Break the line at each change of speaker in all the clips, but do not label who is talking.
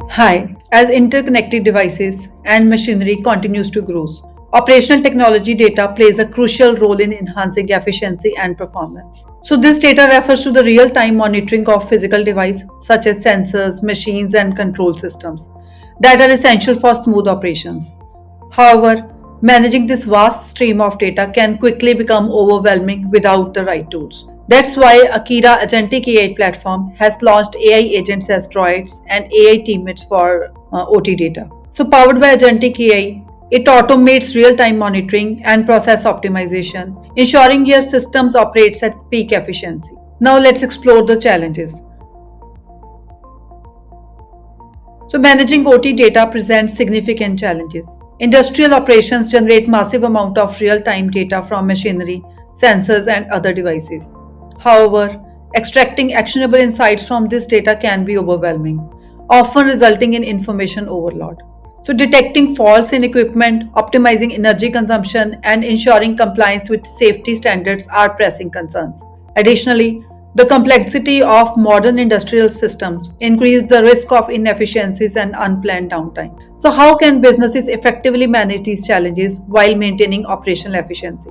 Hi, as interconnected devices and machinery continues to grow, operational technology data plays a crucial role in enhancing efficiency and performance. So this data refers to the real-time monitoring of physical devices such as sensors, machines and control systems that are essential for smooth operations. However, managing this vast stream of data can quickly become overwhelming without the right tools. That's why Akira Agentic AI platform has launched AI agents as droids and AI teammates for OT data. So powered by Agentic AI, it automates real-time monitoring and process optimization, ensuring your systems operates at peak efficiency. Now let's explore the challenges. So managing OT data presents significant challenges. Industrial operations generate massive amount of real-time data from machinery, sensors and other devices. However, extracting actionable insights from this data can be overwhelming, often resulting in information overload. So detecting faults in equipment, optimizing energy consumption and ensuring compliance with safety standards are pressing concerns. Additionally, the complexity of modern industrial systems increase the risk of inefficiencies and unplanned downtime. So how can businesses effectively manage these challenges while maintaining operational efficiency?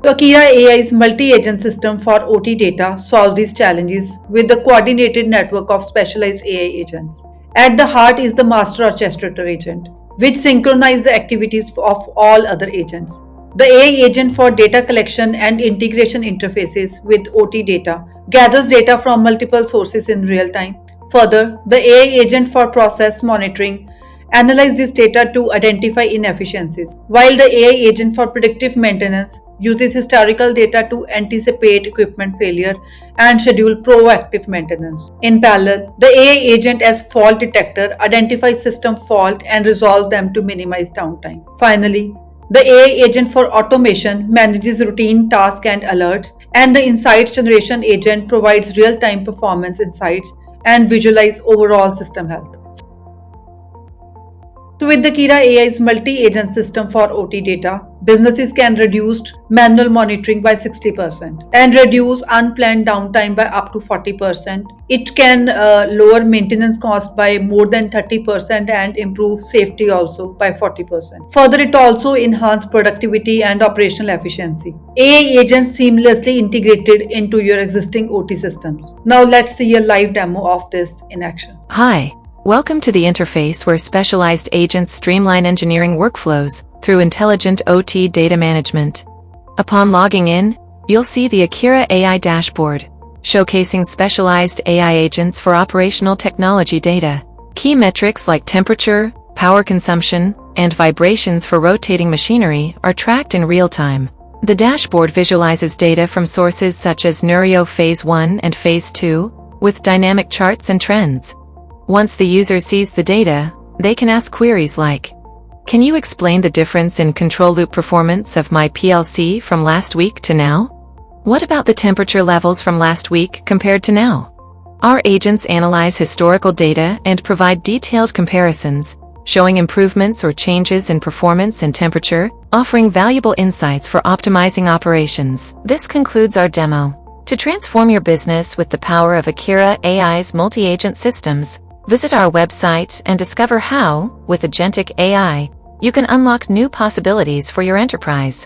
So Akira AI's multi-agent system for OT data solves these challenges with a coordinated network of specialized AI agents. At the heart is the master orchestrator agent, which synchronizes the activities of all other agents. The AI agent for data collection and integration interfaces with OT data gathers data from multiple sources in real time. Further, the AI agent for process monitoring analyzes this data to identify inefficiencies, while the AI agent for predictive maintenance uses historical data to anticipate equipment failure and schedule proactive maintenance. In parallel, the AI agent as fault detector identifies system fault and resolves them to minimize downtime. Finally, the AI agent for automation manages routine tasks and alerts, and the insights generation agent provides real-time performance insights and visualize overall system health. So with the Kira AI's multi-agent system for OT data, businesses can reduce manual monitoring by 60% and reduce unplanned downtime by up to 40%. It can lower maintenance cost by more than 30% and improve safety also by 40%. Further, it also enhances productivity and operational efficiency. AI agents seamlessly integrated into your existing OT systems. Now let's see a live demo of this in action.
Hi. Welcome to the interface where specialized agents streamline engineering workflows through intelligent OT data management. Upon logging in, you'll see the Akira AI dashboard, showcasing specialized AI agents for operational technology data. Key metrics like temperature, power consumption, and vibrations for rotating machinery are tracked in real time. The dashboard visualizes data from sources such as Nurio Phase 1 and Phase 2, with dynamic charts and trends. Once the user sees the data, they can ask queries like, "Can you explain the difference in control loop performance of my PLC from last week to now? What about the temperature levels from last week compared to now?" Our agents analyze historical data and provide detailed comparisons, showing improvements or changes in performance and temperature, offering valuable insights for optimizing operations. This concludes our demo. To transform your business with the power of Akira AI's multi-agent systems, visit our website and discover how, with Agentic AI, you can unlock new possibilities for your enterprise.